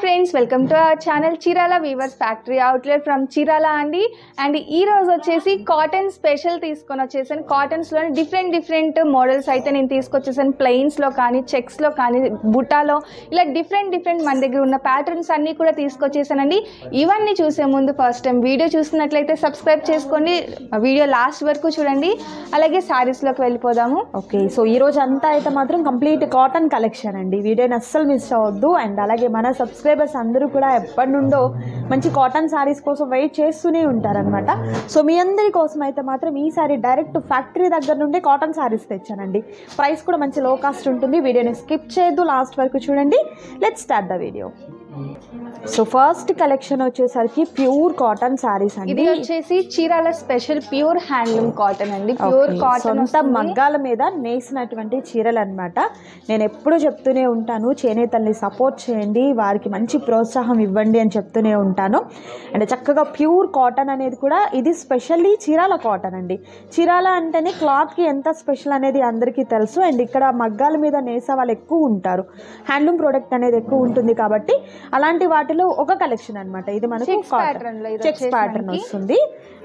Friends, welcome to our channel Chirala weavers factory outlet from Chirala అండి. And ఈ రోజు వచ్చేసి కాటన్ స్పెషల్ తీసుకొని వచ్చేసాను. కాటన్స్లో డిఫరెంట్ మోడల్స్ అయితే నేను తీసుకొచ్చేసాను. ప్లెయిన్స్లో కానీ, చెక్స్లో కానీ, బుటాలో ఇలా డిఫరెంట్ మన దగ్గర ఉన్న ప్యాటర్న్స్ అన్నీ కూడా తీసుకొచ్చేసానండి. ఇవన్నీ చూసే ముందు ఫస్ట్ టైం వీడియో చూస్తున్నట్లయితే సబ్స్క్రైబ్ చేసుకోండి, వీడియో లాస్ట్ వరకు చూడండి. అలాగే శారీస్లోకి వెళ్ళిపోదాము. ఓకే, సో ఈ రోజు అంతా అయితే మాత్రం కంప్లీట్ కాటన్ కలెక్షన్ అండి. వీడియోని అస్సలు మిస్ అవ్వద్దు. అండ్ అలాగే మన సబ్స్క్రైబర్స్ అందరూ కూడా ఎప్పటి నుండో మంచి కాటన్ శారీస్ కోసం వెయిట్ చేస్తూనే ఉంటారనమాట. సో మీ అందరి కోసం అయితే మాత్రం ఈసారి డైరెక్ట్ ఫ్యాక్టరీ దగ్గర నుండి కాటన్ శారీస్ తెచ్చానండి. ప్రైస్ కూడా మంచి లో కాస్ట్ ఉంటుంది. వీడియోని స్కిప్ చేయొద్దు, లాస్ట్ వరకు చూడండి. Let's start the video. So first collection వచ్చేసరికి ప్యూర్ కాటన్ శారీస్ అండి. ఇది వచ్చేసి Chirala special pure handloom cotton అండి. ప్యూర్ కాటన్ సొంత మగ్గాల మీద నేసినటువంటి చీరలు అనమాట. నేను ఎప్పుడు చెప్తూనే ఉంటాను, చేనేతల్ని సపోర్ట్ చేయండి, వారికి మంచి ప్రోత్సాహం ఇవ్వండి అని చెప్తూనే ఉంటాను. అండ్ చక్కగా ప్యూర్ కాటన్ అనేది కూడా ఇది స్పెషల్లీ చీరాల కాటన్ అండి. చీరాల అంటేనే క్లాత్కి ఎంత స్పెషల్ అనేది అందరికీ తెలుసు. అండ్ ఇక్కడ మగ్గాల మీద నేసే వాళ్ళు ఎక్కువ ఉంటారు, హ్యాండ్లూమ్ ప్రోడక్ట్ అనేది ఎక్కువ ఉంటుంది కాబట్టి అలాంటి వాటిలో ఒక కలెక్షన్ అనమాట. ఇది మనకు చెక్స్ ప్యాటర్న్ వస్తుంది.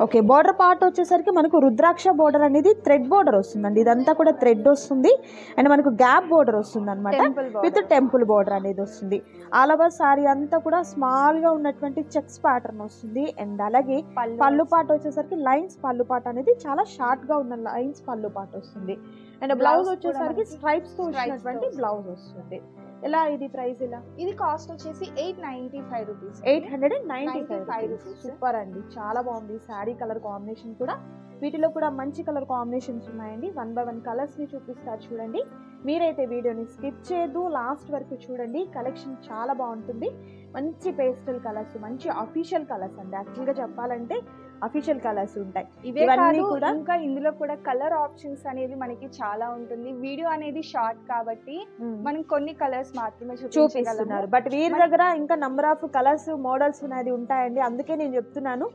ఓకే, బోర్డర్ పార్ట్ వచ్చేసరికి మనకు రుద్రాక్ష బోర్డర్ అనేది థ్రెడ్ బోర్డర్ వస్తుందండి. ఇదంతా కూడా థ్రెడ్ వస్తుంది. అండ్ మనకు గ్యాప్ బోర్డర్ వస్తుంది అనమాట, విత్ టెంపుల్ బోర్డర్ అనేది వస్తుంది. ఆల్ ఓవర్ సారీ అంతా కూడా స్మాల్ గా ఉన్నటువంటి చెక్స్ ప్యాటర్న్ వస్తుంది. అండ్ అలాగే పళ్ళు పార్ట్ వచ్చేసరికి లైన్స్ పళ్ళు పార్ట్ అనేది చాలా షార్ట్ గా ఉన్న లైన్స్ పళ్ళు పార్ట్ వస్తుంది. అండ్ బ్లౌజ్ వచ్చేసరికి స్ట్రైప్స్ తో వచ్చినటువంటి బ్లౌజ్ వస్తుంది. ఎలా ఇది ప్రైస్? ఇలా ఇది కాస్ట్ వచ్చేసి 895 రూపీస్. 895 రూపీస్. సూపర్ అండి, చాలా బాగుంది. శారీ కలర్ కాంబినేషన్ కూడా, వీటిలో కూడా మంచి కలర్ కాంబినేషన్స్ ఉన్నాయండి. 1 by 1 కలర్స్ ని చూపిస్తారు చూడండి. మీరైతే వీడియోని స్కిప్ చేయొద్దు, లాస్ట్ వరకు చూడండి. కలెక్షన్ చాలా బాగుంటుంది. మంచి పేస్టల్ కలర్స్, మంచి అఫీషియల్ కలర్స్ అండి. యాక్చువల్గా చెప్పాలంటే అఫీషియల్ కలర్స్ ఉంటాయి. ఇవన్నీ కూడా ఇంకా ఇందులో కూడా కలర్ ఆప్షన్స్ అనేది మనకి చాలా ఉంటుంది. వీడియో అనేది షార్ట్ కాబట్టి మనం కొన్ని కలర్స్ మాత్రమే చూపిస్తున్నారు. బట్ వీరి దగ్గర ఇంకా నంబర్ ఆఫ్ కలర్స్ మోడల్స్ అనేది ఉంటాయండి. అందుకే నేను చెప్తున్నాను.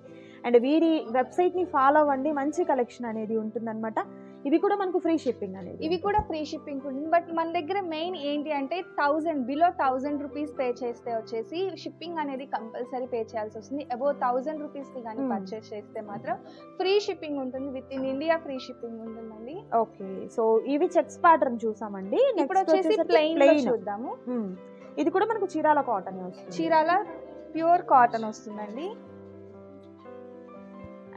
అండ్ వీరి వెబ్సైట్ ని ఫాలో అవ్వండి, మంచి కలెక్షన్ అనేది ఉంటుందన్నమాట. ఇవి కూడా మనకు ఫ్రీ షిప్పింగ్ అనేది, ఇవి కూడా ఫ్రీ షిప్పింగ్ ఉంటుంది. బట్ మన దగ్గర మెయిన్ ఏంటి అంటే 1000 రూపీస్ పే చేస్తే వచ్చేసి షిప్పింగ్ అనేది కంపల్సరీ పే చేయాల్సి వస్తుంది. అబౌవ్ 1000 రూపీస్ కి కానీ పర్చేస్ చేస్తే మాత్రం ఫ్రీ షిప్పింగ్ ఉంటుంది. With in India free shipping ఉంటుందండి. ఓకే, సో ఇవి చెక్స్ ప్యాటర్న్ చూసామండి. ఇప్పుడు వచ్చేసి ప్లెయిన్ చూద్దాము. ఇది కూడా మనకు చీరాల కాటన్ వస్తుంది. చీరాల ప్యూర్ కాటన్ వస్తుందండి.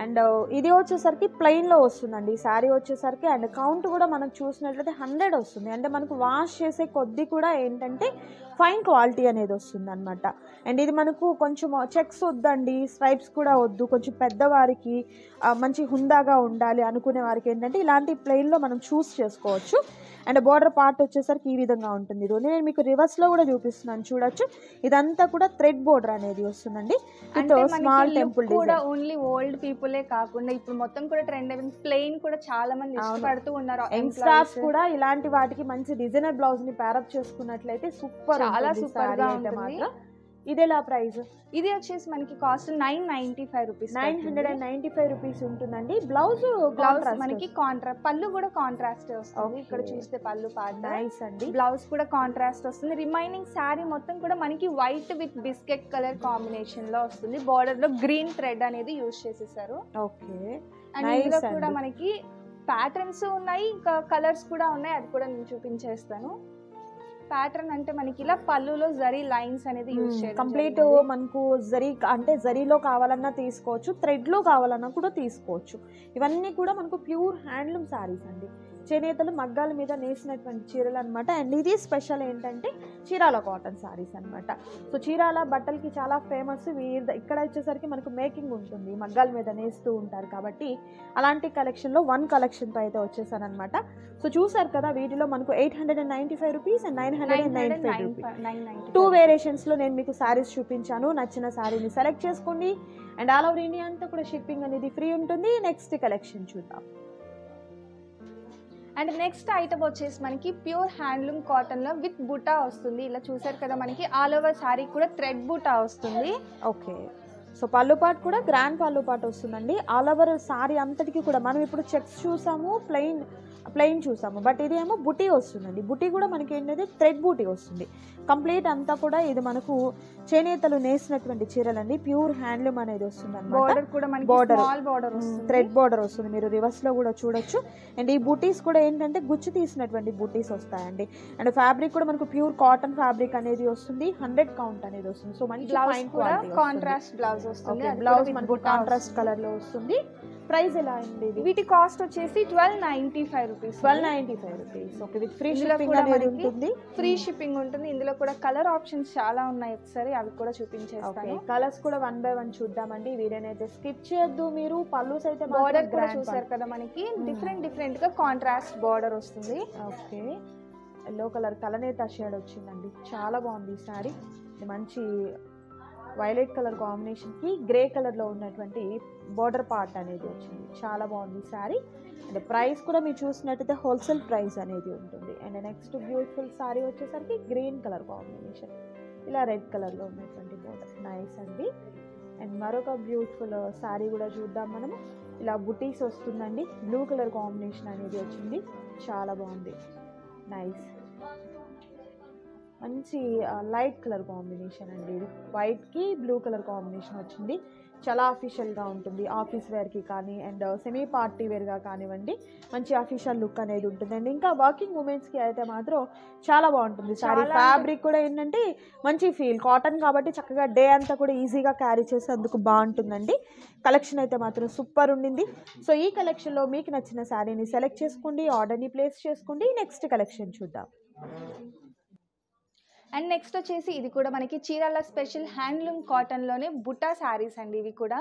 అండ్ ఇది వచ్చేసరికి ప్లెయిన్ లో వస్తుందండి శారీ వచ్చేసరికి. అండ్ కౌంట్ కూడా మనకు చూసినట్లయితే 100 వస్తుంది. అంటే మనకు వాష్ చేసే కొద్ది కూడా ఏంటంటే ఫైన్ క్వాలిటీ అనేది వస్తుంది అనమాట. అండ్ ఇది మనకు కొంచెం చెక్స్ వద్దండి, స్ట్రైప్స్ కూడా వద్దు, కొంచెం పెద్దవారికి మంచి హుందాగా ఉండాలి అనుకునే వారికి ఏంటంటే ఇలాంటి ప్లెయిన్లో మనం చూస్ చేసుకోవచ్చు. అండ్ బోర్డర్ పార్ట్ వచ్చేసరికి ఈ విధంగా ఉంటుంది. ఇది నేను మీకు రివర్స్ లో కూడా చూపిస్తున్నాను, చూడొచ్చు. ఇదంతా కూడా థ్రెడ్ బోర్డర్ అనేది వస్తుందండి. స్మాల్ టెంపుల్ కూడా ఓన్లీ ఓల్డ్ పీపులే కాకుండా ఇప్పుడు మొత్తం కూడా ట్రెండ్ అయిపోయింది. ప్లెయిన్ కూడా చాలా మంది ఇష్టపడుతూ ఉన్నారు. యంగ్స్టర్స్ కూడా ఇలాంటి వాటికి మంచి డిజైనర్ బ్లౌజ్ ని ప్యారప్ చేసుకున్నట్లయితే సూపర్, చాలా సూపర్ గా ఉంటుంది. ఇది ఎలా ప్రైస్? ఇది వచ్చేసి మనకి కాస్ట్ 995 రూపీస్. 995 రూపీస్ ఉంటుందండి. బ్లౌజ్ మనకి కాంట్రాస్ట్, పళ్ళు కూడా కాంట్రాస్ట్ వస్తుంది. ఇక్కడ చూస్తే పళ్ళు పార్ట్ నైస్ అండి. బ్లౌజ్ కూడా కాంట్రాస్ట్ వస్తుంది. రిమైనింగ్ శారీ మొత్తం కూడా మనకి white with biscuit colour combination లో వస్తుంది. బార్డర్ లో గ్రీన్ థ్రెడ్ అనేది యూజ్ చేసేసారు. ఓకే, అండ్ ఇందులో కూడా మనకి ప్యాటర్న్స్ ఉన్నాయి, ఇంకా కలర్స్ కూడా ఉన్నాయి. అది కూడా నేను చూపించేస్తాను. ప్యాటర్న్ అంటే మనకి ఇలా పళ్ళులో జరీ లైన్స్ అనేది యూజ్ చేయాలి. కంప్లీట్ మనకు జరీ అంటే జరీలో కావాలన్నా తీసుకోవచ్చు, థ్రెడ్ లో కావాలన్నా కూడా తీసుకోవచ్చు. ఇవన్నీ కూడా మనకు ప్యూర్ హ్యాండ్లూమ్ శారీస్ అండి. చేనేతలు మగ్గాల మీద నేసినటువంటి చీరలు అనమాట. అండ్ ఇది స్పెషల్ ఏంటంటే చీరాల కాటన్ శారీస్ అనమాట. సో చీరాల బట్టలకి చాలా ఫేమస్. ఇక్కడ వచ్చేసరికి మనకు మేకింగ్ ఉంటుంది, మగ్గాల మీద నేస్తూ ఉంటారు కాబట్టి అలాంటి కలెక్షన్లో 1 కలెక్షన్తో అయితే వచ్చేసాను అనమాట. సో చూసారు కదా, వీటిలో మనకు 895 రూపీస్ అండ్ 995 రూపీస్ 2 వేరియేషన్స్లో నేను మీకు శారీస్ చూపించాను. నచ్చిన శారీని సెలెక్ట్ చేసుకోండి. అండ్ ఆల్ ఓవర్ ఇండియా అంతా కూడా షిప్పింగ్ అనేది ఫ్రీ ఉంటుంది. నెక్స్ట్ కలెక్షన్ చూద్దాం. అండ్ నెక్స్ట్ ఐటమ్ వచ్చేసి మనకి ప్యూర్ హ్యాండ్లూమ్ కాటన్ లో విత్ బుటా వస్తుంది. ఇలా చూసారు కదా, మనకి ఆల్ ఓవర్ సారీ కూడా థ్రెడ్ బుటా వస్తుంది. ఓకే, సో పళ్ళు పార్ట్ కూడా గ్రాండ్ పళ్ళు పార్ట్ వస్తుందండి. ఆల్ ఓవర్ సారీ అంతటికి కూడా మనం ఇప్పుడు చెక్స్ చూసాము, ప్లెయిన్ ప్లెయిన్ చూసాము. బట్ ఇది ఏమో బుటీ వస్తుందండి. బుటీ కూడా మనకి ఏంటంటే థ్రెడ్ బూటీ వస్తుంది. కంప్లీట్ అంతా కూడా ఇది మనకు చేనేతలు నేసినటువంటి చీరలండి. ప్యూర్ హ్యాండ్లూమ్ అనేది వస్తుంది అనమాట. బోర్డర్ కూడా మనకి స్మాల్ బోర్డర్ వస్తుంది, థ్రెడ్ బోర్డర్ వస్తుంది. మీరు రివర్స్ లో కూడా చూడొచ్చు. అండ్ ఈ బూటీస్ కూడా ఏంటంటే గుచ్చు తీసినటువంటి బూటీస్ వస్తాయండి. అండ్ ఫ్యాబ్రిక్ కూడా మనకు ప్యూర్ కాటన్ ఫ్యాబ్రిక్ అనేది వస్తుంది. 100 కౌంట్ అనేది వస్తుంది. సో మంచి ఫైన్ క్వాలిటీ కాంట్రాస్ట్ బ్లౌజ్ వస్తుంది. బ్లౌజ్ మనకు కాంట్రాస్ట్ కలర్ లో వస్తుంది. ప్రైస్ ఎలా అండి? వీటి కాస్ట్ వచ్చేసి 1295 rupees. 1295 rupees. Okay, with free shipping అనేది ఉంటుంది. ఫ్రీ షిప్పింగ్ ఉంటుంది. ఇందులో కూడా కలర్ ఆప్షన్స్ చాలా ఉన్నాయి. ఒకసారి అవి కూడా చూపించేస్తాను. కలర్స్ కూడా 1 by 1 చూద్దామండి. వీడియోని అయితే స్కిప్ చేయొద్దు మీరు. పల్లూస్ అయితే బోర్డర్ కూడా చూసారు కదా, మనకి డిఫరెంట్ గా కాంట్రాస్ట్ బోర్డర్ వస్తుంది. ఓకే, ఎల్లో కలర్ కలనేత షేడ్ వచ్చిందండి. చాలా బాగుంది ఈ సారీ. మంచి వైలెట్ కలర్ కాంబినేషన్కి గ్రే కలర్లో ఉన్నటువంటి బోర్డర్ పార్ట్ అనేది వచ్చింది. చాలా బాగుంది సారీ. అండ్ ప్రైస్ కూడా మీరు చూసినట్టయితే హోల్సేల్ ప్రైస్ అనేది ఉంటుంది. అండ్ నెక్స్ట్ బ్యూటిఫుల్ సారీ వచ్చేసరికి గ్రీన్ కలర్ కాంబినేషన్, ఇలా రెడ్ కలర్లో ఉన్నటువంటి బోర్డర్. నైస్ అండి. అండ్ మరొక బ్యూటిఫుల్ సారీ కూడా చూద్దాం మనము. ఇలా బుటీస్ వస్తుందండి. బ్లూ కలర్ కాంబినేషన్ అనేది వచ్చింది. చాలా బాగుంది. నైస్. మంచి లైట్ కలర్ కాంబినేషన్ అండి. ఇది వైట్కి బ్లూ కలర్ కాంబినేషన్ వచ్చింది. చాలా అఫీషియల్గా ఉంటుంది. ఆఫీస్ వేర్కి కానీ అండ్ సెమీ పార్టీ వేర్గా కానివ్వండి, మంచి అఫీషియల్ లుక్ అనేది ఉంటుందండి. ఇంకా వర్కింగ్ ఉమెన్స్కి అయితే మాత్రం చాలా బాగుంటుంది సారీ. ఫ్యాబ్రిక్ కూడా ఏంటంటే మంచి ఫీల్, కాటన్ కాబట్టి చక్కగా డే అంతా కూడా ఈజీగా క్యారీ చేసేందుకు బాగుంటుందండి. కలెక్షన్ అయితే మాత్రం సూపర్ ఉండింది. సో ఈ కలెక్షన్లో మీకు నచ్చిన శారీని సెలెక్ట్ చేసుకోండి, ఆర్డర్ని ప్లేస్ చేసుకోండి. నెక్స్ట్ కలెక్షన్ చూద్దాం. అండ్ నెక్స్ట్ వచ్చేసి ఇది కూడా మనకి చీరాల స్పెషల్ హ్యాండ్లూమ్ కాటన్ లోనే బుటా సారీస్ అండి. ఇవి కూడా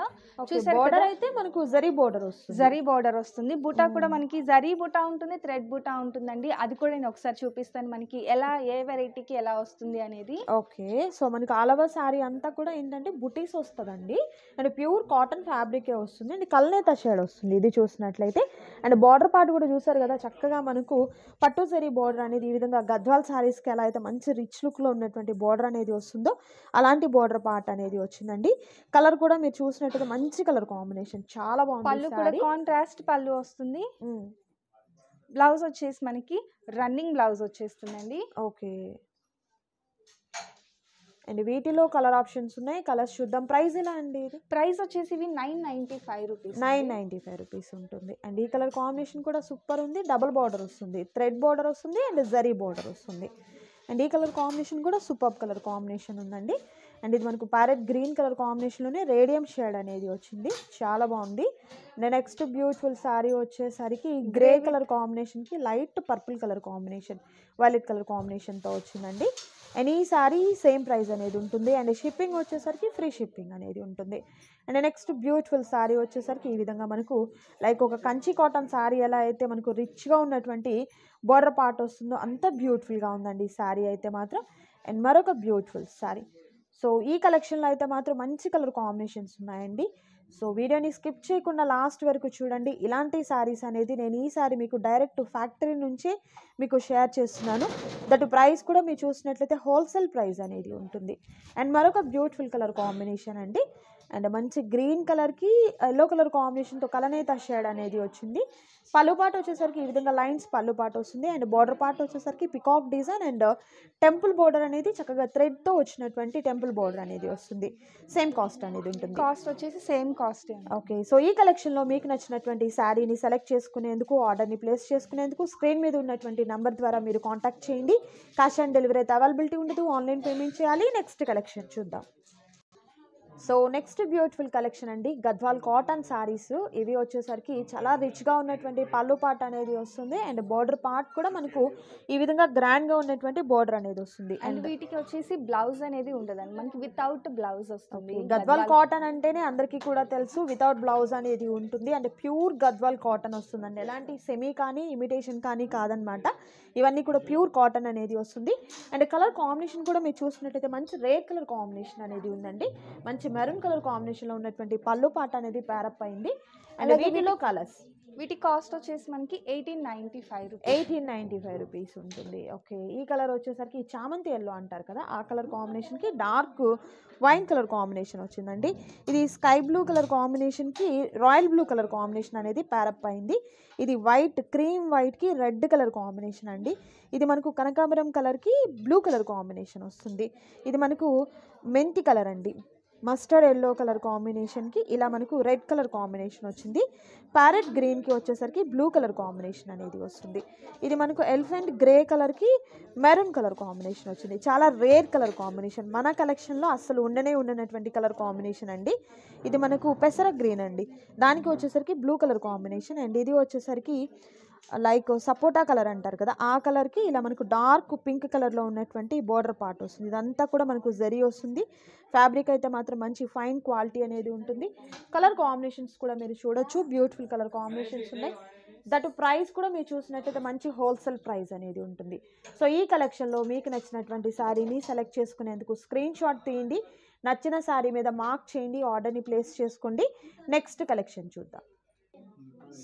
చూసారు బోర్డర్ అయితే మనకు జరీ బోర్డర్ వస్తుంది. జరీ బోర్డర్ వస్తుంది. బుటా కూడా మనకి జరీ బుటా ఉంటుంది, థ్రెడ్ బుటా ఉంటుందండి. అది కూడా నేను ఒకసారి చూపిస్తాను మనకి ఎలా, ఏ వెరైటీకి ఎలా వస్తుంది అనేది. ఓకే, సో మనకి ఆల్ ఓవర్ సారీ అంతా కూడా ఏంటంటే బుటీస్ వస్తుందండి. అండ్ ప్యూర్ కాటన్ ఫ్యాబ్రికే వస్తుంది. అండ్ కల్నేత షేడ్ వస్తుంది ఇది చూసినట్లయితే. అండ్ బార్డర్ పార్ట్ కూడా చూసారు కదా, చక్కగా మనకు పట్టు జరీ బార్డర్ అనేది ఈ విధంగా గద్వాల్ సారీస్కి ఎలా అయితే మంచి రిచ్ లుక్ ఉన్నటువంటి బోర్డర్ అనేది వస్తుందో అలాంటి బోర్డర్ పార్ట్ అనేది వచ్చిందండి. కలర్ కూడా మీరు చూసినట్టుగా మంచి కలర్ కాంబినేషన్, చాలా బాగుంది. పళ్ళు కూడా కాంట్రాస్ట్ పళ్ళు వస్తుంది. బ్లౌజ్ వచ్చేసి మనకి రన్నింగ్ బ్లౌజ్ వచ్చేస్తుందండి. ఓకే, అండ్ వీటిలో కలర్ ఆప్షన్స్ ఉన్నాయి. కలర్స్ చూద్దాం. ప్రైస్ ఎలా అండి? ఇది ప్రైస్ వచ్చేసి ఇవి 995 రూపీస్. 995 రూపీస్ ఉంటుంది. అండ్ ఈ కలర్ కాంబినేషన్ కూడా సూపర్ ఉంది. డబుల్ బార్డర్ వస్తుంది, థ్రెడ్ బార్డర్ వస్తుంది అండ్ జరీ బార్డర్ వస్తుంది. అండ్ ఈ కలర్ కాంబినేషన్ కూడా సూపర్ కలర్ కాంబినేషన్ ఉందండి. అండ్ ఇది మనకు ప్యారెట్ గ్రీన్ కలర్ కాంబినేషన్లోనే రేడియం షేడ్ అనేది వచ్చింది. చాలా బాగుంది. నెక్స్ట్ బ్యూటిఫుల్ శారీ వచ్చేసరికి గ్రే కలర్ కాంబినేషన్కి light purple colour combination, violet colour కాంబినేషన్తో వచ్చిందండి. అండ్ ఈ శారీ సేమ్ ప్రైస్ అనేది ఉంటుంది. అండ్ షిప్పింగ్ వచ్చేసరికి ఫ్రీ షిప్పింగ్ అనేది ఉంటుంది. అండ్ నెక్స్ట్ బ్యూటిఫుల్ శారీ వచ్చేసరికి ఈ విధంగా మనకు లైక్ ఒక కంచి కాటన్ శారీ ఎలా అయితే మనకు రిచ్గా ఉన్నటువంటి బోర్డర్ పార్ట్ వస్తుందో అంత బ్యూటిఫుల్గా ఉందండి ఈ శారీ అయితే మాత్రం. అండ్ మరొక బ్యూటిఫుల్ శారీ. సో ఈ కలెక్షన్లో అయితే మాత్రం మంచి కలర్ కాంబినేషన్స్ ఉన్నాయండి. సో వీడియోని స్కిప్ చేయకుండా లాస్ట్ వరకు చూడండి. ఇలాంటి శారీస్ అనేది నేను ఈ సారీ మీకు డైరెక్ట్ ఫ్యాక్టరీ నుంచే మీకు షేర్ చేస్తున్నాను. దట్ ప్రైస్ కూడా మీరు చూసినట్లయితే హోల్సేల్ ప్రైస్ అనేది ఉంటుంది. అండ్ మరొక బ్యూటిఫుల్ కలర్ కాంబినేషన్ అండి. అండ్ మంచి గ్రీన్ కలర్కి ఎల్లో కలర్ కాంబినేషన్తో కలనేత షేడ్ అనేది వచ్చింది. పళ్ళు పాటు వచ్చేసరికి ఈ విధంగా లైన్స్ పళ్ళు పాటు వస్తుంది. అండ్ బార్డర్ పార్ట్ వచ్చేసరికి peacock design and temple border అనేది చక్కగా థ్రెడ్తో వచ్చినటువంటి టెంపుల్ బోర్డర్ అనేది వస్తుంది. సేమ్ కాస్ట్ అనేది ఉంటుంది. కాస్ట్ వచ్చేసి సేమ్ కాస్ట్. ఓకే, సో ఈ కలెక్షన్లో మీకు నచ్చినటువంటి శారీని సెలెక్ట్ చేసుకునేందుకు, ఆర్డర్ని ప్లేస్ చేసుకునేందుకు స్క్రీన్ మీద ఉన్నటువంటి నెంబర్ ద్వారా మీరు కాంటాక్ట్ చేయండి. క్యాష్ ఆన్ డెలివరీ అయితే అవైలబిలిటీ ఉండదు, ఆన్లైన్ పేమెంట్ చేయాలి. నెక్స్ట్ కలెక్షన్ చూద్దాం. సో నెక్స్ట్ బ్యూటిఫుల్ కలెక్షన్ అండి, గద్వాల్ కాటన్ సారీస్. ఇవి వచ్చేసరికి చాలా రిచ్గా ఉన్నటువంటి పళ్ళు పార్ట్ అనేది వస్తుంది. అండ్ బార్డర్ పార్ట్ కూడా మనకు ఈ విధంగా గ్రాండ్గా ఉన్నటువంటి బార్డర్ అనేది వస్తుంది. అండ్ వీటికి వచ్చేసి బ్లౌజ్ అనేది ఉండదండి, మనకి వితౌట్ బ్లౌజ్ వస్తుంది. గద్వాల్ కాటన్ అంటేనే అందరికీ కూడా తెలుసు వితౌట్ బ్లౌజ్ అనేది ఉంటుంది. అండ్ ప్యూర్ గద్వాల్ కాటన్ వస్తుందండి. ఎలాంటి సెమీ కానీ ఇమిటేషన్ కానీ కాదనమాట. ఇవన్నీ కూడా ప్యూర్ కాటన్ అనేది వస్తుంది. అండ్ కలర్ కాంబినేషన్ కూడా మీరు చూసినట్టయితే మంచి రేర్ కలర్ కాంబినేషన్ అనేది ఉందండి. మంచి మెరూన్ కలర్ కాంబినేషన్లో ఉన్నటువంటి పళ్ళు పాట అనేది ప్యారప్ అయింది. అండ్ వీటిలో కలర్స్ వీటి కాస్ట్ వచ్చేసి మనకి 1895 రూపీస్. 1895 రూపీస్ ఉంటుంది. ఓకే, ఈ కలర్ వచ్చేసరికి చామంతి ఎల్లో అంటారు కదా, ఆ కలర్ కాంబినేషన్కి డార్క్ వైన్ కలర్ కాంబినేషన్ వచ్చిందండి. ఇది స్కై బ్లూ కలర్ కాంబినేషన్కి రాయల్ బ్లూ కలర్ కాంబినేషన్ అనేది ప్యారప్ అయింది. ఇది వైట్ క్రీమ్ వైట్కి రెడ్ కలర్ కాంబినేషన్ అండి. ఇది మనకు కనకాంబరం కలర్కి బ్లూ కలర్ కాంబినేషన్ వస్తుంది. ఇది మనకు మెంతి కలర్ అండి, మస్టర్డ్ ఎల్లో కలర్ కాంబినేషన్కి ఇలా మనకు రెడ్ కలర్ కాంబినేషన్ వచ్చింది. ప్యారెట్ గ్రీన్కి వచ్చేసరికి బ్లూ కలర్ కాంబినేషన్ అనేది వస్తుంది. ఇది మనకు ఎలిఫెంట్ గ్రే కలర్కి మెరూన్ కలర్ కాంబినేషన్ వచ్చింది. చాలా రేర్ కలర్ కాంబినేషన్, మన కలెక్షన్లో అస్సలు ఉండనటువంటి కలర్ కాంబినేషన్ అండి. ఇది మనకు పెసర గ్రీన్ అండి, దానికి వచ్చేసరికి బ్లూ కలర్ కాంబినేషన్ అండ్ ఇది వచ్చేసరికి లైక్ సపోటా కలర్ అంటారు కదా, ఆ కలర్కి ఇలా మనకు డార్క్ పింక్ కలర్లో ఉన్నటువంటి బోర్డర్ పార్ట్ వస్తుంది. ఇదంతా కూడా మనకు జరీ వస్తుంది. ఫ్యాబ్రిక్ అయితే మాత్రం మంచి ఫైన్ క్వాలిటీ అనేది ఉంటుంది. కలర్ కాంబినేషన్స్ కూడా మీరు చూడొచ్చు, బ్యూటిఫుల్ కలర్ కాంబినేషన్స్ ఉన్నాయి. దట్ ప్రైస్ కూడా మీరు చూసినట్టయితే మంచి హోల్సేల్ ప్రైస్ అనేది ఉంటుంది. సో ఈ కలెక్షన్లో మీకు నచ్చినటువంటి శారీని సెలెక్ట్ చేసుకునేందుకు స్క్రీన్ షాట్ తీయండి, నచ్చిన శారీ మీద మార్క్ చేయండి, ఆర్డర్ని ప్లేస్ చేసుకోండి. నెక్స్ట్ కలెక్షన్ చూద్దాం.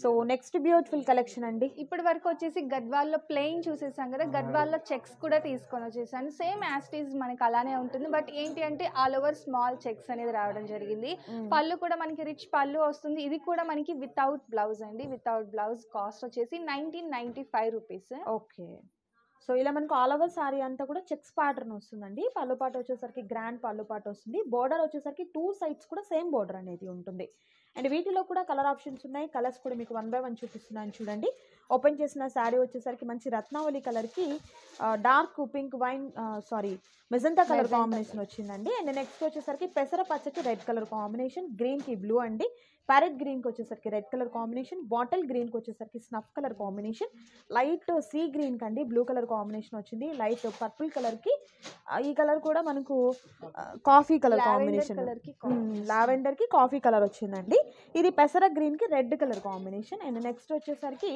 సో నెక్స్ట్ బ్యూటిఫుల్ కలెక్షన్ అండి. ఇప్పటి వరకు వచ్చేసి గద్వాల్లో ప్లెయిన్ చూసేసాం కదా, గద్వాల్లో చెక్స్ కూడా తీసుకొని వచ్చేసాను. సేమ్ యాస్టీస్ మనకి అలానే ఉంటుంది, బట్ ఏంటి అంటే ఆల్ ఓవర్ స్మాల్ చెక్స్ అనేది రావడం జరిగింది. పళ్ళు కూడా మనకి రిచ్ పళ్ళు వస్తుంది. ఇది కూడా మనకి వితౌట్ బ్లౌజ్ అండి, వితౌట్ బ్లౌజ్. కాస్ట్ వచ్చేసి 1995 రూపీస్. ఓకే, సో ఇలా మనకు ఆల్ ఓవర్ సారీ అంతా కూడా చెక్స్ ప్యాటర్న్ వస్తుందండి. పళ్ళు పాట వచ్చేసరికి గ్రాండ్ పళ్ళు పాట వస్తుంది. బోర్డర్ వచ్చేసరికి 2 సైడ్స్ కూడా సేమ్ బోర్డర్ అనేది ఉంటుంది. అండ్ వీటిలో కూడా కలర్ ఆప్షన్స్ ఉన్నాయి. కలర్స్ కూడా మీకు 1 by 1 చూపిస్తున్నాను చూడండి. ఓపెన్ చేసిన శారీ వచ్చేసరికి మంచి రత్నావళి కలర్కి dark pink wine magenta colour combination వచ్చిందండి. అండ్ నెక్స్ట్ వచ్చేసరికి పెసర పచ్చకి రెడ్ కలర్ కాంబినేషన్, గ్రీన్కి బ్లూ అండి, ప్యారెట్ గ్రీన్కి వచ్చేసరికి రెడ్ కలర్ కాంబినేషన్, బాటిల్ గ్రీన్కి వచ్చేసరికి snuff colour combination, light sea గ్రీన్కి అండి బ్లూ కలర్ కాంబినేషన్ వచ్చింది. లైట్ పర్పుల్ కలర్కి ఈ కలర్ కూడా మనకు కాఫీ కలర్ కాంబినేషన్, లావెండర్కి కాఫీ కలర్ వచ్చిందండి. ఇది పెసర గ్రీన్కి red colour combination. And next వచ్చేసరికి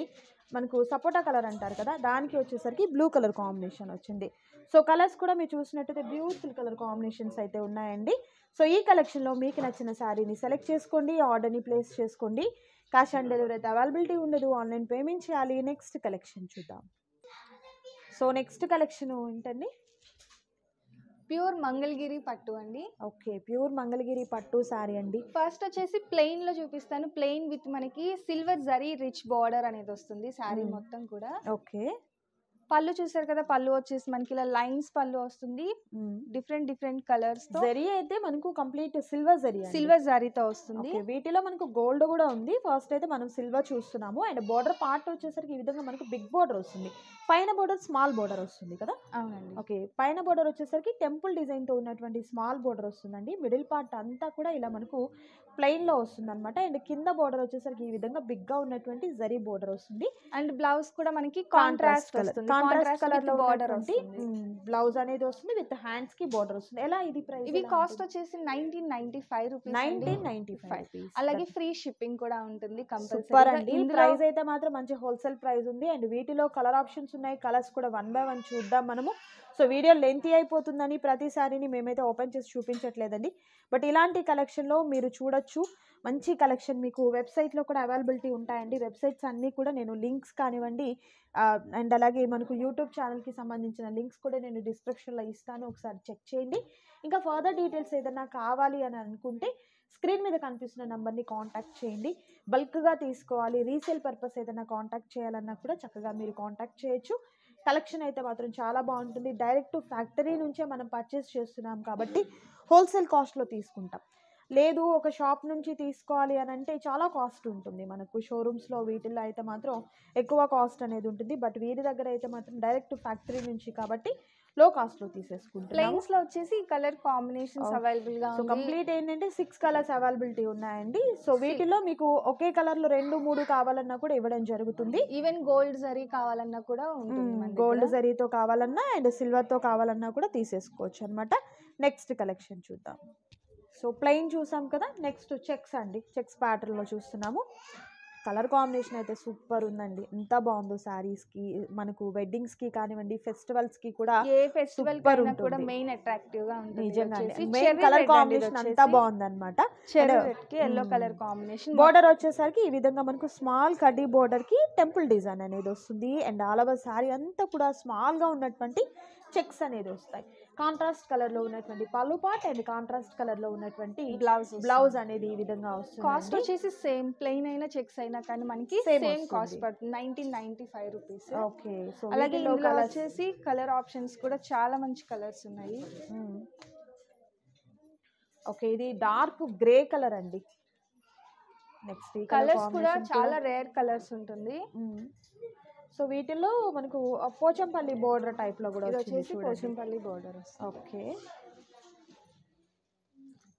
మనకు సపోటా కలర్ అంటారు కదా, దానికి వచ్చేసరికి బ్లూ కలర్ కాంబినేషన్ వచ్చింది. సో కలర్స్ కూడా మీరు చూసినట్టయితే బ్యూటిఫుల్ కలర్ కాంబినేషన్స్ అయితే ఉన్నాయండి. సో ఈ కలెక్షన్లో మీకు నచ్చిన శారీని సెలెక్ట్ చేసుకోండి, ఆర్డర్ని ప్లేస్ చేసుకోండి. క్యాష్ ఆన్ డెలివరీ అయితే అవైలబిలిటీ ఉండదు, ఆన్లైన్ పేమెంట్ చేయాలి. నెక్స్ట్ కలెక్షన్ చూద్దాం. సో నెక్స్ట్ కలెక్షన్ ఏంటండి? ప్యూర్ మంగళగిరి పట్టు అండి. ఓకే, ప్యూర్ మంగళగిరి పట్టు శారీ అండి. ఫస్ట్ వచ్చేసి ప్లెయిన్ లో చూపిస్తాను. ప్లెయిన్ విత్ మనకి సిల్వర్ జరీ రిచ్ బార్డర్ అనేది వస్తుంది శారీ మొత్తం కూడా. ఓకే, పళ్ళు చూసారు కదా, పళ్ళు వచ్చేసి మనకి ఇలా లైన్స్ పళ్ళు వస్తుంది, డిఫరెంట్ కలర్స్ తో. జరీ అయితే మనకు కంప్లీట్ సిల్వర్ జరీ, సిల్వర్ జరీతో వస్తుంది. వీటిలో మనకు గోల్డ్ కూడా ఉంది. ఫస్ట్ అయితే మనం సిల్వర్ చూస్తున్నాము. అండ్ బోర్డర్ పార్ట్ వచ్చేసరికి ఈ విధంగా మనకు బిగ్ బోర్డర్ వస్తుంది, పైన బోర్డర్ స్మాల్ బోర్డర్ వస్తుంది కదా. అవునండి. ఓకే, పైన బోర్డర్ వచ్చేసరికి టెంపుల్ డిజైన్ తో ఉన్నటువంటి స్మాల్ బోర్డర్ వస్తుందండి. మిడిల్ పార్ట్ అంతా కూడా ఇలా మనకు ప్లెయిన్ లో వస్తుంది అనమాట. అండ్ కింద బోర్డర్ వచ్చేసరికి ఈ విధంగా బిగ్ గా ఉన్నటువంటి జరీ బోర్డర్ వస్తుంది. అండ్ బ్లౌజ్ కూడా మనకి కాంట్రాస్ట్ వస్తుంది, కాంట్రాస్ట్ కలర్ లో బోర్డర్ వస్తుంది. బ్లౌజ్ అనేది వస్తుంది విత్ హ్యాండ్స్ కి బోర్డర్ వస్తుంది. ఎలా ఇది ప్రైస్? ఇవి కాస్ట్ వచ్చేసి 1995 రూపీస్. 1995. అలాగే ఫ్రీ షిప్పింగ్ కూడా ఉంటుంది కంపల్సరీ అండి. ప్రైస్ అయితే మాత్రం మంచి హోల్సేల్ ప్రైస్ ఉంది. అండ్ వీటిలో కలర్ ఆప్షన్స్ ఉన్నాయి. కలర్స్ కూడా 1 by 1 చూద్దాం మనము. సో వీడియో లెంతీ అయిపోతుందని ప్రతిసారిని మేమైతే ఓపెన్ చేసి చూపించట్లేదండి, బట్ ఇలాంటి కలెక్షన్లో మీరు చూడొచ్చు. మంచి కలెక్షన్ మీకు వెబ్సైట్లో కూడా అవైలబిలిటీ ఉంటాయండి. వెబ్సైట్స్ అన్నీ కూడా నేను లింక్స్ కానివ్వండి అండ్ అలాగే మనకు యూట్యూబ్ ఛానల్కి సంబంధించిన లింక్స్ కూడా నేను డిస్క్రిప్షన్లో ఇస్తాను, ఒకసారి చెక్ చేయండి. ఇంకా ఫర్దర్ డీటెయిల్స్ ఏదైనా కావాలి అని అనుకుంటే స్క్రీన్ మీద కనిపిస్తున్న నెంబర్ని కాంటాక్ట్ చేయండి. బల్క్గా తీసుకోవాలి, రీసేల్ పర్పస్ ఏదైనా కాంటాక్ట్ చేయాలన్నా కూడా చక్కగా మీరు కాంటాక్ట్ చేయొచ్చు. కలెక్షన్ అయితే మాత్రం చాలా బాగుంటుంది. డైరెక్ట్ ఫ్యాక్టరీ నుంచే మనం పర్చేస్ చేస్తున్నాం కాబట్టి హోల్సేల్ కాస్ట్లో తీసుకుంటాం. లేదు ఒక షాప్ నుంచి తీసుకోవాలి అని అంటే చాలా కాస్ట్ ఉంటుంది. మనకు షోరూమ్స్లో వీటిల్లో అయితే మాత్రం ఎక్కువ కాస్ట్ అనేది ఉంటుంది, బట్ వీరి దగ్గర అయితే మాత్రం డైరెక్ట్ ఫ్యాక్టరీ నుంచి కాబట్టి లో కాస్ట్లో తీసేసుకుంటాం. ప్లెయిన్స్ లో వచ్చేసి కలర్ కాంబినేషన్స్ అవైలబుల్ గా ఉంది. కంప్లీట్ ఏంటంటే 6 కలర్స్ అవైలబిలిటీ ఉన్నాయండి. సో వీటిలో మీకు ఒకే కలర్ లో 2-3 కావాలన్నా కూడా ఇవ్వడం జరుగుతుంది. ఈవెన్ గోల్డ్ జరీ కావాలన్నా కూడా ఉంటుంది, గోల్డ్ జరీతో కావాలన్నా అండ్ సిల్వర్ తో కావాలన్నా కూడా తీసేసుకోవచ్చు అనమాట. నెక్స్ట్ కలెక్షన్ చూద్దాం. సో ప్లెయిన్ చూసాం కదా, నెక్స్ట్ చెక్స్ అండి. చెక్స్ ప్యాటర్న్ లో చూస్తున్నాము. కలర్ కాంబినేషన్ అయితే సూపర్ ఉందండి. ఎంత బాగుందో శారీస్కి, మనకు వెడ్డింగ్స్కి కానివ్వండి, ఫెస్టివల్స్కి కూడా ఏ ఫెస్టివల్ సూపర్ కూడా ఉంటుంది. మెయిన్ అట్రాక్టివ్ గా ఉంటుంది. నిజంగానే మెయిన్ కలర్ కాంబినేషన్ అంతా బాగుందన్నమాట. చెర్రీ రెడ్ కి ఎల్లో కలర్ కాంబినేషన్. బోర్డర్ వచ్చేసరికి ఈ విధంగా మనకు స్మాల్ కడ్డీ బోర్డర్ కి టెంపుల్ డిజైన్ అనేది వస్తుంది. అండ్ ఆల్ ఓవర్ శారీ అంతా కూడా స్మాల్ గా ఉన్నటువంటి చెక్స్ అనేది వస్తాయి. కాంట్రాస్ట్ కలర్ లో ఉన్నటువంటి పళ్ళు పార్ట్ అండ్ కాంట్రాస్ట్ కలర్ లో ఉన్నటువంటి బ్లౌజ్ అనేది ఈ విధంగా వస్తుంది. కాస్ట్ వచ్చేసి సేమ్, ప్లెయిన్ అయినా చెక్స్ అయినా కానీ మనకి సేమ్ కాస్ట్ పడుతుంది, 1995 రూపీస్. ఓకే. సో అలాగే ఇందులో వచ్చేసి కలర్ ఆప్షన్స్ కూడా చాలా మంచి కలర్స్ ఉన్నాయి. ఓకే, ఇది డార్క్ గ్రే కలర్ అండి. నెక్స్ట్ కలర్స్ కూడా చాలా రేర్ కలర్స్ ఉంటుంది. సో వీటిల్లో మనకు పోచంపల్లి బోర్డర్ టైప్ లో కూడా వచ్చేసి పోచంపల్లి బోర్డర్. ఓకే,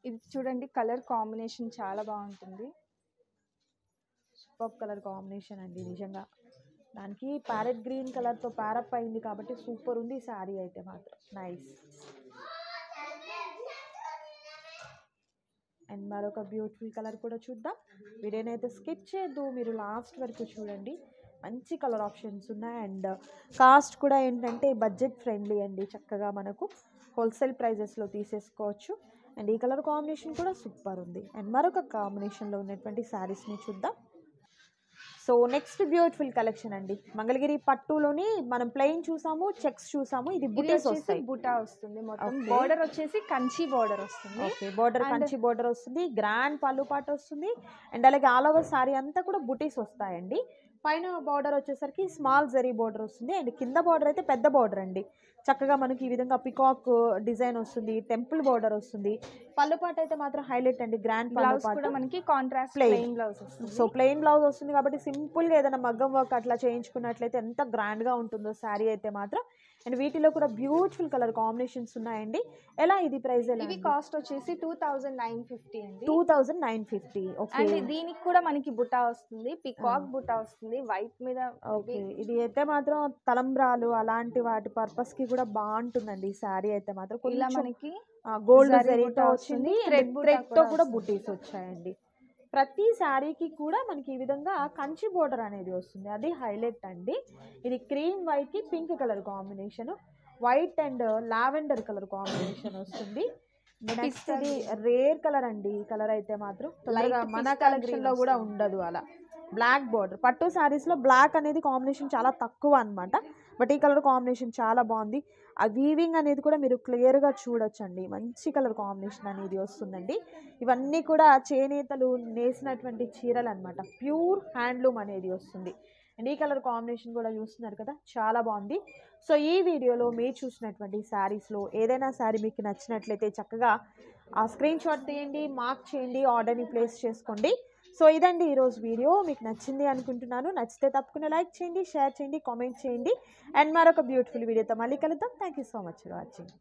ఇది చూడండి కలర్ కాంబినేషన్ చాలా బాగుంటుంది. సూపర్ కలర్ కాంబినేషన్ అండి. నిజంగా దానికి ప్యారెట్ గ్రీన్ కలర్ తో ప్యారప్ అయింది కాబట్టి సూపర్ ఉంది శారీ అయితే మాత్రం. నైస్. అండ్ మరొక బ్యూటిఫుల్ కలర్ కూడా చూద్దాం. వీడియోనైతే స్కిప్ చేయొద్దు, మీరు లాస్ట్ వరకు చూడండి. మంచి కలర్ ఆప్షన్స్ ఉన్నాయి. అండ్ కాస్ట్ కూడా ఏంటంటే బడ్జెట్ ఫ్రెండ్లీ అండి. చక్కగా మనకు హోల్సేల్ ప్రైజెస్లో తీసేసుకోవచ్చు. అండ్ ఈ కలర్ కాంబినేషన్ కూడా సూపర్ ఉంది. అండ్ మరొక కాంబినేషన్లో ఉన్నటువంటి శారీస్ని చూద్దాం. సో నెక్స్ట్ బ్యూటిఫుల్ కలెక్షన్ అండి. మంగళగిరి పట్టులోని మనం ప్లెయిన్ చూసాము, చెక్స్ చూసాము. ఇది బుటీస్ వస్తాయి, బుటా వస్తుంది. మొత్తం బోర్డర్ వచ్చేసి కంచి బోర్డర్ వస్తుంది. ఓకే, బోర్డర్ కంచి బోర్డర్ వస్తుంది. గ్రాండ్ పళ్ళు పాటు వస్తుంది. అండ్ అలాగే ఆల్ ఓవర్ సారీ అంతా కూడా బుటీస్ వస్తాయండి. పైన బార్డర్ వచ్చేసరికి స్మాల్ జరీ బార్డర్ వస్తుంది. అండ్ కింద బార్డర్ అయితే పెద్ద బార్డర్ అండి. చక్కగా మనకి ఈ విధంగా పికాక్ డిజైన్ వస్తుంది, టెంపుల్ బార్డర్ వస్తుంది. పళ్ళు పాటు అయితే మాత్రం హైలైట్ అండి. గ్రాండ్ పళ్ళు పాటు మనకి కాంట్రాస్ట్ ప్లెయిన్ బ్లౌజ్ వస్తుంది. సో ప్లెయిన్ బ్లౌజ్ వస్తుంది కాబట్టి సింపుల్ గా ఏదైనా మగ్గం వర్క్ అట్లా చేయించుకున్నట్లయితే ఎంత గ్రాండ్ గా ఉంటుందో శారీ అయితే మాత్రం. అండ్ వీటిలో కూడా బ్యూటిఫుల్ కలర్ కాంబినేషన్స్ ఉన్నాయండి. ఎలా ఇది ప్రైస్ ఎలా? ఇవి కాస్ట్ వచ్చేసి 2950 అండి. 2950. ఓకే, అండ్ దీనికి కూడా మనకి బుటా వస్తుంది, పికాక్ బుటా వస్తుంది వైట్ మీద. ఓకే, ఇది అయితే మాత్రం తలంబ్రాలు అలాంటి వాటి పర్పస్ కి కూడా బాగుంటుందండి ఈ శారీ అయితే మాత్రం. ఇలా మనకి గోల్డ్ జరీతో వచ్చింది, థ్రెడ్ తో కూడా బుటీస్ వచ్చాయండి. ప్రతి శారీకి కూడా మనకి ఈ విధంగా కంచి బోర్డర్ అనేది వస్తుంది, అది హైలైట్ అండి. ఇది క్రీమ్ వైట్ కి pink colour combination, white and lavender colour combination వస్తుంది. నెక్స్ట్ ఇది రేర్ కలర్ అండి. ఈ కలర్ అయితే మాత్రం మన కలెక్షన్ లో కూడా ఉండదు అలా. బ్లాక్ బోర్డర్ పట్టు శారీస్ లో బ్లాక్ అనేది కాంబినేషన్ చాలా తక్కువ అన్నమాట. బట్ ఈ కలర్ కాంబినేషన్ చాలా బాగుంది. ఆ వీవింగ్ అనేది కూడా మీరు క్లియర్గా చూడొచ్చండి. మంచి కలర్ కాంబినేషన్ అనేది వస్తుందండి. ఇవన్నీ కూడా చేనేతలు నేసినటువంటి చీరలు అనమాట. ప్యూర్ హ్యాండ్లూమ్ అనేది వస్తుంది. అండ్ ఈ కలర్ కాంబినేషన్ కూడా చూస్తున్నారు కదా, చాలా బాగుంది. సో ఈ వీడియోలో మీరు చూసినటువంటి శారీస్లో ఏదైనా శారీ మీకు నచ్చినట్లయితే చక్కగా ఆ స్క్రీన్ షాట్ తీయండి, మార్క్ చేయండి, ఆర్డర్ని ప్లేస్ చేసుకోండి. సో ఇదండి ఈరోజు వీడియో. మీకు నచ్చింది అనుకుంటున్నాను. నచ్చితే తప్పకుండా లైక్ చేయండి, షేర్ చేయండి, కామెంట్ చేయండి. అండ్ మరొక బ్యూటిఫుల్ వీడియోతో మళ్ళీ కలుద్దాం. Thank you so much for watching.